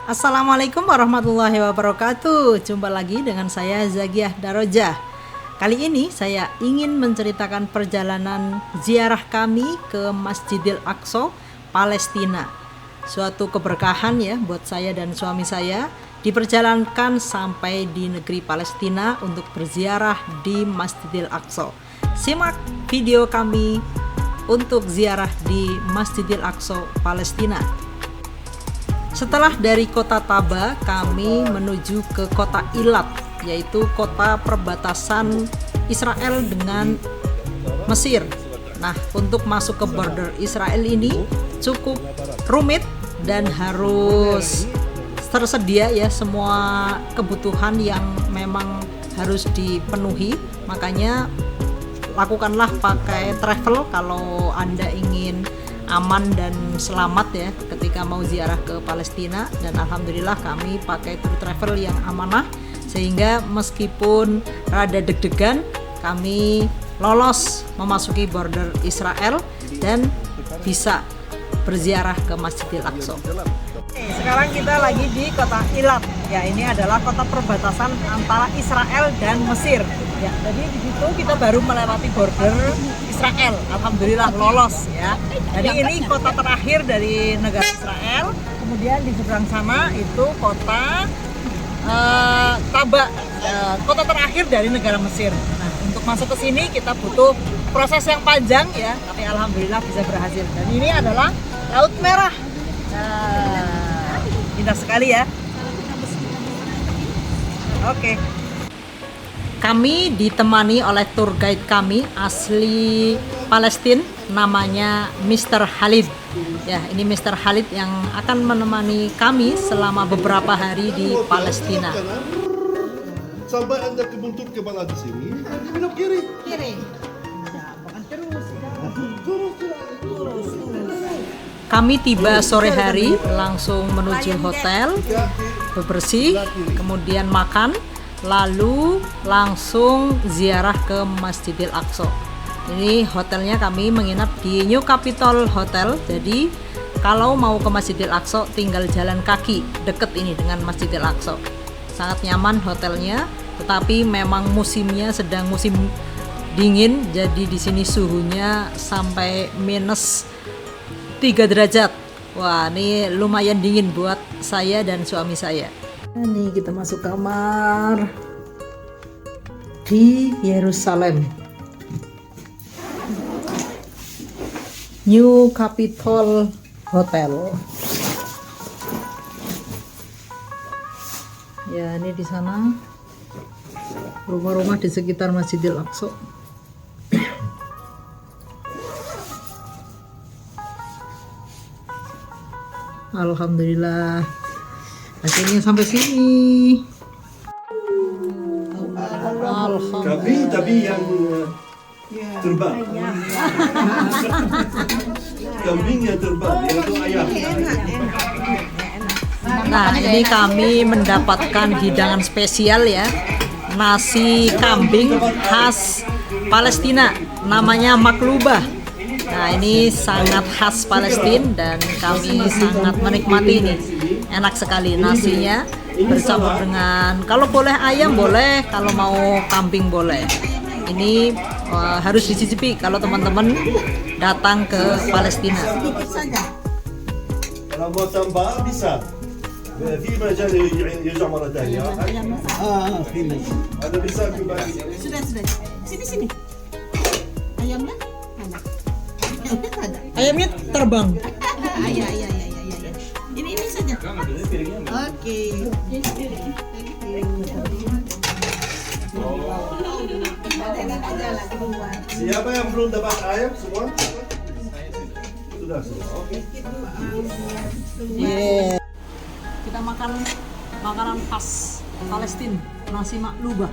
Assalamualaikum warahmatullahi wabarakatuh. Jumpa lagi dengan saya Zagiah Darojah. Kali ini saya ingin menceritakan perjalanan ziarah kami ke Masjidil Aqsa, Palestina. Suatu keberkahan ya buat saya dan suami saya, diperjalankan sampai di negeri Palestina untuk berziarah di Masjidil Aqsa. Simak video kami untuk ziarah di Masjidil Aqsa, Palestina. Setelah dari kota Taba, kami menuju ke kota Ilat, yaitu kota perbatasan Israel dengan Mesir. Nah, untuk masuk ke border Israel ini cukup rumit dan harus tersedia ya semua kebutuhan yang memang harus dipenuhi. Makanya lakukanlah pakai travel kalau Anda ingin aman dan selamat ya ketika mau ziarah ke Palestina. Dan alhamdulillah kami pakai tour travel yang amanah, sehingga meskipun rada deg-degan kami lolos memasuki border Israel dan bisa berziarah ke Masjidil Aqsa. Sekarang kita lagi di kota Ilat ya, ini adalah kota perbatasan antara Israel dan Mesir ya. Jadi di situ kita baru melewati border Israel, alhamdulillah lolos ya. Jadi ini kota terakhir dari negara Israel. Kemudian di seberang sana itu kota Taba, kota terakhir dari negara Mesir. Nah, untuk masuk ke sini kita butuh proses yang panjang ya, tapi alhamdulillah bisa berhasil. Dan ini adalah Laut Merah. Indah sekali ya. Oke. Kami ditemani oleh tour guide kami asli Palestina, namanya Mr. Khalid. Ya, ini Mr. Khalid yang akan menemani kami selama beberapa hari di Palestina. Sampai Anda kebuntut kepala di sini, belok kiri. Kiri. Bukan terus. Kami tiba sore hari, langsung menuju hotel, bebersih, kemudian makan, lalu langsung ziarah ke Masjidil Aqsa. Ini hotelnya kami menginap di New Capitol Hotel. Jadi kalau mau ke Masjidil Aqsa tinggal jalan kaki, deket ini dengan Masjidil Aqsa. Sangat nyaman hotelnya, tetapi memang musimnya sedang musim dingin, jadi di sini suhunya sampai minus 3 derajat. Wah, ini lumayan dingin buat saya dan suami saya. Ini kita masuk kamar di Yerusalem, New Capitol Hotel. Ya, ini di sana rumah-rumah di sekitar Masjidil Aqsa. Alhamdulillah akhirnya sampai sini. Tapi yang terbang. Kambing yang terbang, yaitu ayam. Nah, ini kami mendapatkan hidangan spesial ya, nasi kambing khas Palestina, namanya maklubah. Nah, ini sangat khas Palestina dan kami sangat menikmati ini. Enak sekali nasinya, bersama dengan kalau boleh ayam boleh, kalau mau kambing boleh. Ini harus dicicipi kalau teman-teman datang ke Palestina. Kalau mau tambah bisa. في مجال يرجع مرة ثانية. في مجال. هذا bisa kembali. Sudah. Sini. Ayamnya mana? Ada. Ayamnya terbang. Iya. Ini saja. Oke. Siapa yang belum dapat ayam semua? Sudah semua. Oke. Yeah. Kita makan makanan khas Palestina, nasi maklubah.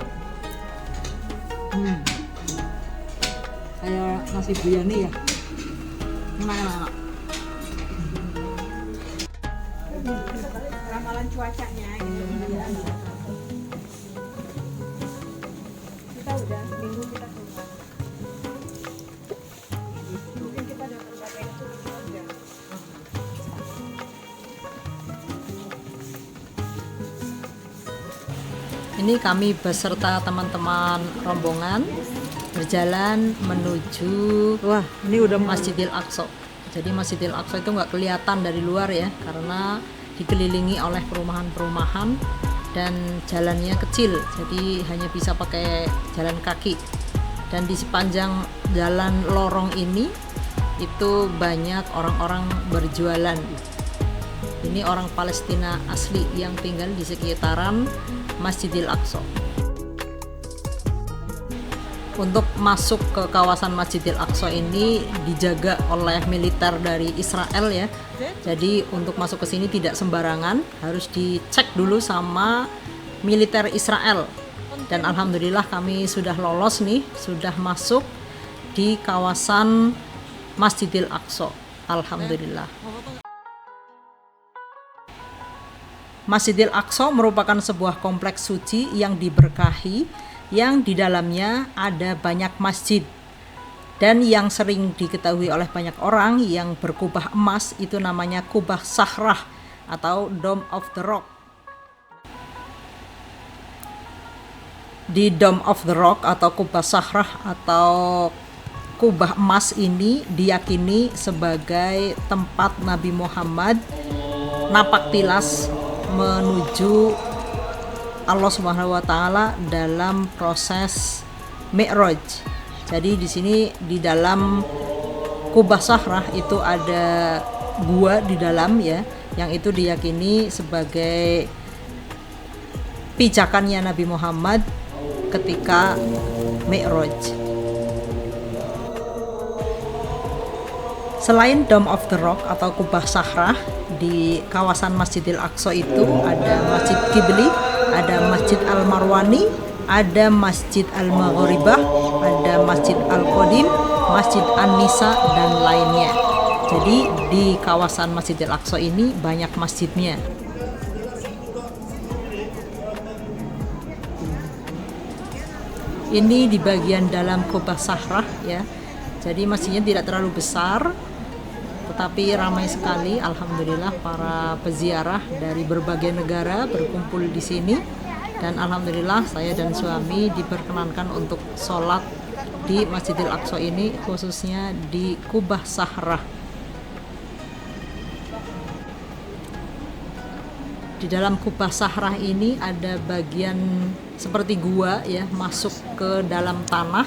Kayak nasi biryani ya. Enak. Ramalan cuacanya gitu. Kita udah minggu kita keluar. Mungkin kita dapat berapa itu juga. Ini kami beserta teman-teman rombongan berjalan menuju ini udah Masjidil Aqsa. Jadi Masjidil Aqsa itu nggak kelihatan dari luar ya, karena dikelilingi oleh perumahan-perumahan dan jalannya kecil, jadi hanya bisa pakai jalan kaki. Dan di sepanjang jalan lorong ini itu banyak orang-orang berjualan. Ini orang Palestina asli yang tinggal di sekitaran Masjidil Aqsa. Untuk masuk ke kawasan Masjidil Aqsa ini dijaga oleh militer dari Israel ya. Jadi untuk masuk ke sini tidak sembarangan, harus dicek dulu sama militer Israel. Dan alhamdulillah kami sudah lolos nih, sudah masuk di kawasan Masjidil Aqsa. Alhamdulillah. Masjidil Aqsa merupakan sebuah kompleks suci yang diberkahi, yang di dalamnya ada banyak masjid. Dan yang sering diketahui oleh banyak orang yang berkubah emas itu namanya kubah Sahrah atau Dome of the Rock. Di Dome of the Rock atau kubah Sahrah atau kubah emas ini diyakini sebagai tempat Nabi Muhammad napak tilas menuju Allah Subhanahu wa taala dalam proses Mi'raj. Jadi di sini di dalam kubah Sahrah itu ada gua di dalam ya, yang itu diyakini sebagai pijakannya Nabi Muhammad ketika Mi'raj. Selain Dome of the Rock atau kubah Sahrah, di kawasan Masjidil Aqsa itu ada Masjid Qibli, ada Masjid Al-Marwani, ada Masjid Al-Maghribah, ada Masjid Al-Qadim, Masjid An-Nisa, dan lainnya. Jadi di kawasan Masjidil Aqsa ini banyak masjidnya. Ini di bagian dalam kubah Sahrah ya. Jadi masjidnya tidak terlalu besar, tetapi ramai sekali. Alhamdulillah para peziarah dari berbagai negara berkumpul di sini, dan alhamdulillah saya dan suami diperkenankan untuk sholat di Masjidil Aqsa ini, khususnya di kubah Sahrah. Di dalam kubah Sahrah ini ada bagian seperti gua ya, masuk ke dalam tanah,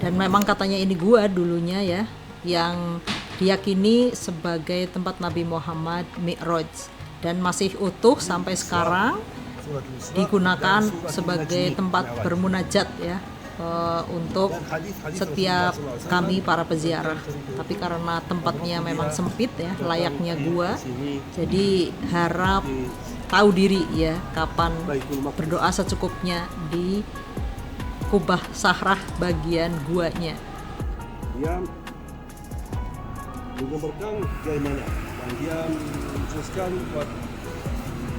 dan memang katanya ini gua dulunya ya, yang diyakini sebagai tempat Nabi Muhammad Mi'raj, dan masih utuh sampai sekarang, digunakan sebagai tempat bermunajat ya, untuk setiap kami para peziarah. Tapi karena tempatnya memang sempit ya, layaknya gua, jadi harap tahu diri ya kapan berdoa secukupnya di kubah Sahrah bagian guanya. Dia menggambarkan bagaimana dan dia menjelaskan buat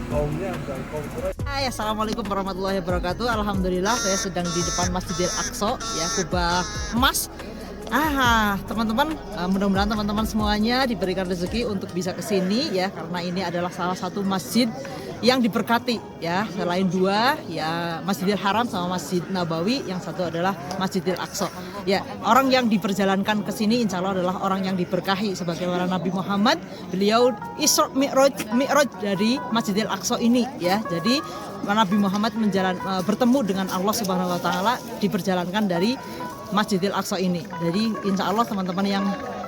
kaumnya dan kaum Quraisy. Hai, assalamualaikum warahmatullahi wabarakatuh. Alhamdulillah saya sedang di depan Masjidil Aqsa ya, kubah emas. Teman-teman, mudah-mudahan teman-teman semuanya diberikan rezeki untuk bisa ke sini ya, karena ini adalah salah satu masjid yang diberkati ya. Selain dua ya, Masjidil Haram sama Masjid Nabawi, yang satu adalah Masjidil Aqsa. Ya, orang yang diperjalankan ke sini insya Allah adalah orang yang diberkahi sebagaimana Nabi Muhammad, beliau Isra Mi'raj dari Masjidil Aqsa ini ya. Jadi Nabi Muhammad bertemu dengan Allah Subhanahu wa taala diperjalankan dari Masjidil Aqsa ini. Jadi insya Allah teman-teman yang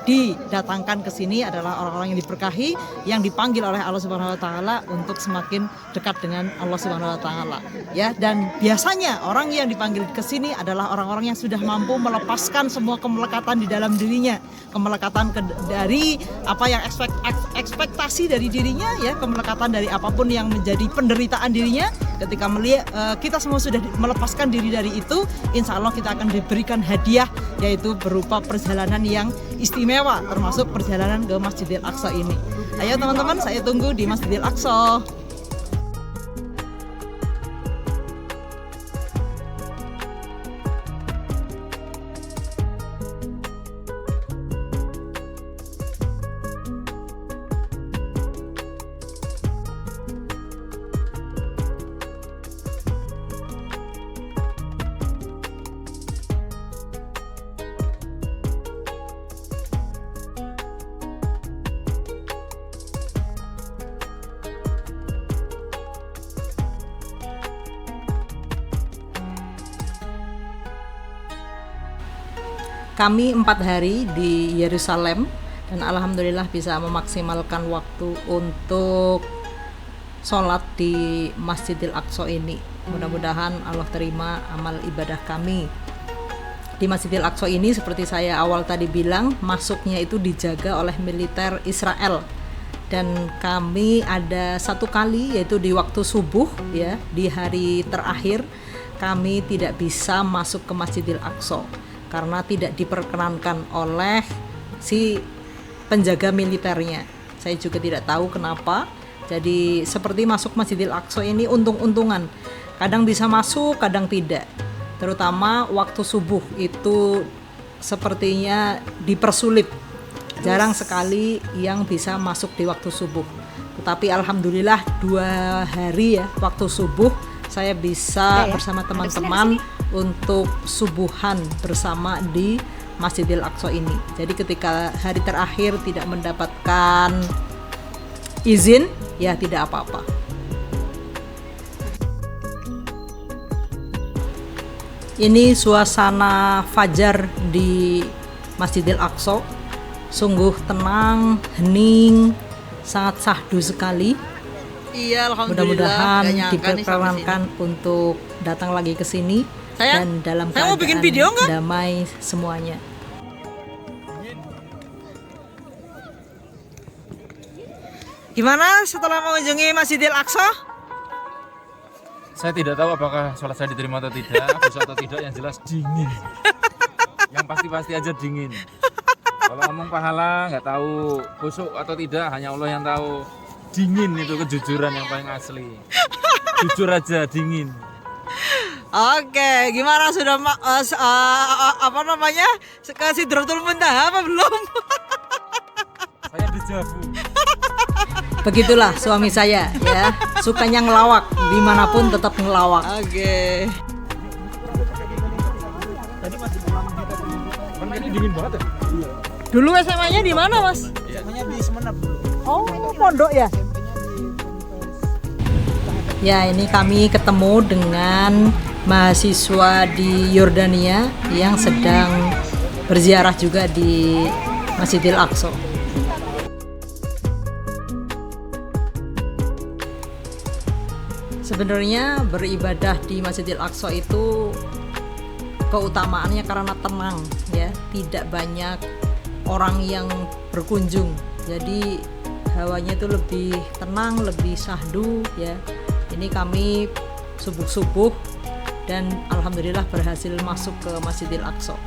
didatangkan ke sini adalah orang-orang yang diberkahi, yang dipanggil oleh Allah Subhanahu wa taala untuk semakin dekat dengan Allah Subhanahu wa taala. Ya, dan biasanya orang yang dipanggil ke sini adalah orang-orang yang sudah mampu melepaskan semua kemelekatan di dalam dirinya, kemelekatan dari apa yang ekspektasi dari dirinya ya, kemelekatan dari apapun yang menjadi penderitaan dirinya. Ketika melihat kita semua sudah melepaskan diri dari itu, insya Allah kita akan diberikan hadiah, yaitu berupa perjalanan yang istimewa, termasuk perjalanan ke Masjidil Aqsa ini. Ayo teman-teman, saya tunggu di Masjidil Aqsa. kami 4 hari di Yerusalem dan alhamdulillah bisa memaksimalkan waktu untuk sholat di Masjidil Aqsa ini. Mudah-mudahan Allah terima amal ibadah kami. Di Masjidil Aqsa ini seperti saya awal tadi bilang, masuknya itu dijaga oleh militer Israel. Dan kami ada 1 kali, yaitu di waktu subuh ya, di hari terakhir kami tidak bisa masuk ke Masjidil Aqsa karena tidak diperkenankan oleh si penjaga militernya. Saya juga tidak tahu kenapa. Jadi seperti masuk Masjidil Aqsa ini untung-untungan. Kadang bisa masuk, kadang tidak. Terutama waktu subuh itu sepertinya dipersulit. Jarang sekali yang bisa masuk di waktu subuh. Tetapi alhamdulillah 2 hari ya waktu subuh saya bisa bersama teman-teman untuk subuhan bersama di Masjidil Aqsa ini. Jadi ketika hari terakhir tidak mendapatkan izin, ya tidak apa-apa. Ini suasana fajar di Masjidil Aqsa. Sungguh tenang, hening, sangat syahdu sekali. Iya, Mudah-mudahan diperkenankan untuk datang lagi ke sini dan dalam mau bikin keadaan video nggak? damai semuanya. Gimana setelah mengunjungi Masjidil Aqsa? Saya tidak tahu apakah sholat saya diterima atau tidak, bisa atau tidak, yang jelas dingin. Yang pasti-pasti aja dingin. Kalau ngomong pahala nggak tahu busuk atau tidak, hanya Allah yang tahu. Dingin itu kejujuran yang paling asli. Jujur aja, dingin. Oke, gimana sudah apa namanya? Ke Sidratul Muntaha apa belum? Saya dejavu. Begitulah suami saya ya, sukanya ngelawak, dimanapun tetap ngelawak. Oke. Ini dingin banget ya? Dulu SMA-nya di mana, Mas? SMA-nya di Semenep dulu. Oh, itu pondok ya? Ya, ini kami ketemu dengan mahasiswa di Yordania yang sedang berziarah juga di Masjidil Aqsa. Sebenarnya beribadah di Masjidil Aqsa itu keutamaannya karena tenang ya, tidak banyak orang yang berkunjung. Jadi hawanya itu lebih tenang, lebih syahdu ya. Ini kami subuh-subuh dan alhamdulillah berhasil masuk ke Masjidil Aqsa.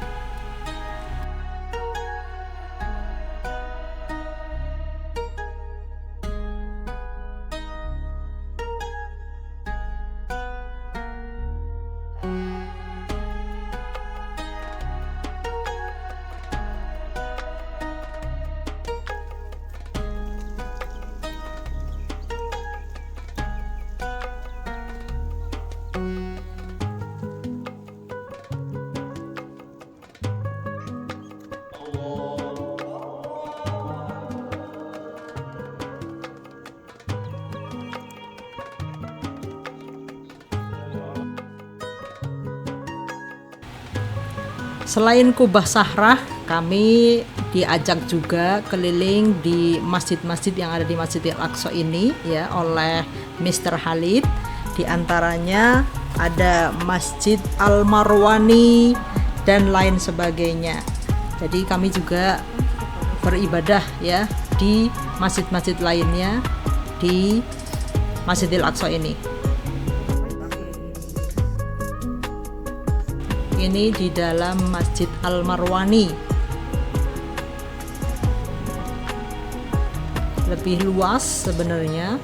Selain Kubah Sahrah, kami diajak juga keliling di masjid-masjid yang ada di Masjidil Aqsa ini ya oleh Mr. Khalid. Di antaranya ada Masjid Al-Marwani dan lain sebagainya. Jadi kami juga beribadah ya di masjid-masjid lainnya di Masjidil Aqsa ini. Ini di dalam Masjid Al-Marwani. Lebih luas sebenarnya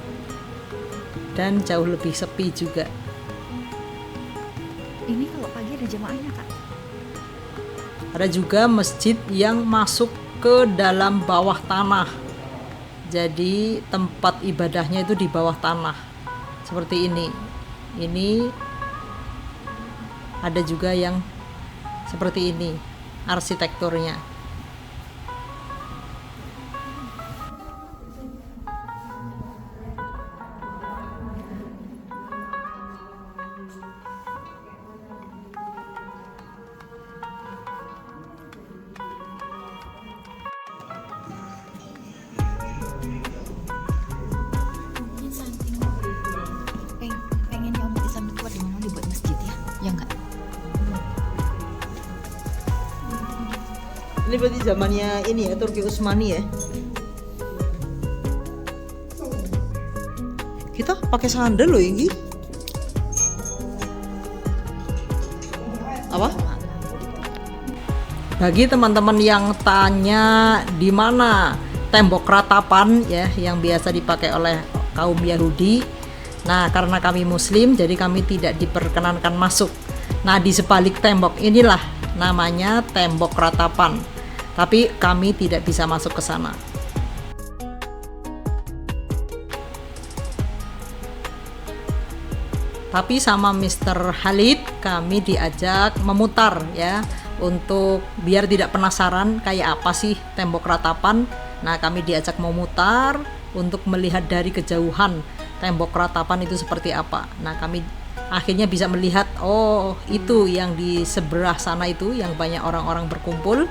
dan jauh lebih sepi juga. Ini kalau pagi ada jamaahnya, Kak? Ada juga masjid yang masuk ke dalam bawah tanah. Jadi tempat ibadahnya itu di bawah tanah. Seperti ini. Ini ada juga yang seperti ini arsitekturnya. Ini berarti zamannya ini ya, Turki Utsmani ya. Kita pakai sandal loh ini. Apa? Bagi teman-teman yang tanya di mana tembok ratapan ya yang biasa dipakai oleh kaum Yahudi. Nah, karena kami Muslim, jadi kami tidak diperkenankan masuk. Nah, di sebalik tembok inilah namanya tembok ratapan. Tapi kami tidak bisa masuk ke sana. Tapi sama Mr. Khalid kami diajak memutar ya, untuk biar tidak penasaran kayak apa sih tembok ratapan. Nah, kami diajak memutar untuk melihat dari kejauhan tembok ratapan itu seperti apa. Nah, kami akhirnya bisa melihat, oh itu yang di sebelah sana itu yang banyak orang-orang berkumpul.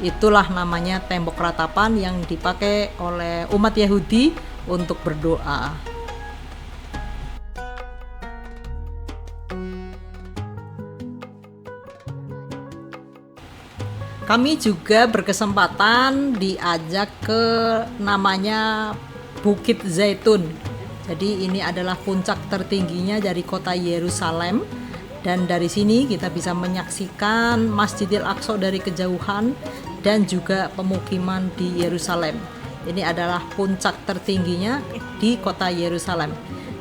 Itulah namanya tembok ratapan yang dipakai oleh umat Yahudi untuk berdoa. Kami juga berkesempatan diajak ke namanya Bukit Zaitun. Jadi ini adalah puncak tertingginya dari kota Yerusalem, dan dari sini kita bisa menyaksikan Masjidil Aqsa dari kejauhan dan juga pemukiman di Yerusalem. Ini adalah puncak tertingginya di kota Yerusalem.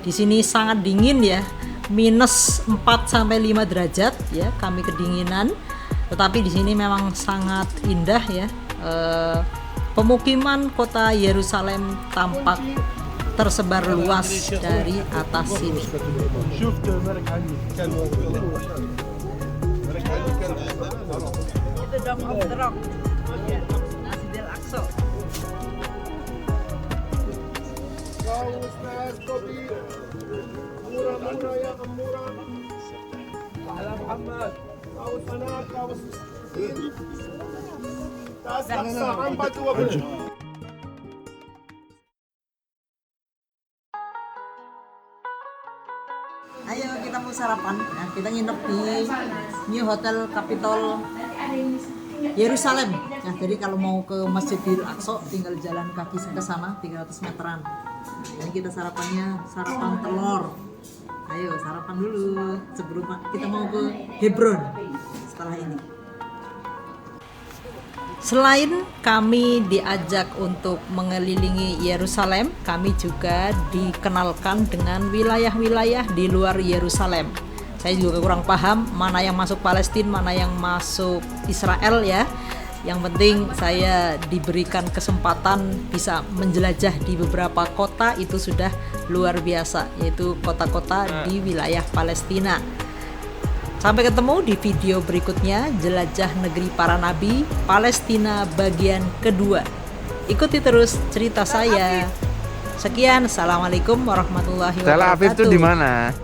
Di sini sangat dingin ya, minus 4 sampai 5 derajat ya, kami kedinginan. Tetapi di sini memang sangat indah ya. Pemukiman kota Yerusalem tampak tersebar luas dari atas sini. Itu Dome of the Rock, Masjidil Aqsa. Ayo kita mau sarapan. Nah, kita nginep di New Hotel Capitol Yerusalem. Nah, jadi kalau mau ke Masjidil Aqsa tinggal jalan kaki ke sana 300 meteran. Ini kita sarapannya sarapan telur. Ayo sarapan dulu sebelum kita mau ke Hebron setelah ini. Selain kami diajak untuk mengelilingi Yerusalem, kami juga dikenalkan dengan wilayah-wilayah di luar Yerusalem. Saya juga kurang paham mana yang masuk Palestina, mana yang masuk Israel ya. Yang penting saya diberikan kesempatan bisa menjelajah di beberapa kota, itu sudah luar biasa, yaitu kota-kota di wilayah Palestina. Sampai ketemu di video berikutnya, Jelajah Negeri Para Nabi, Palestina bagian kedua. Ikuti terus cerita saya. Sekian, assalamualaikum warahmatullahi wabarakatuh. Tel Aviv itu di mana?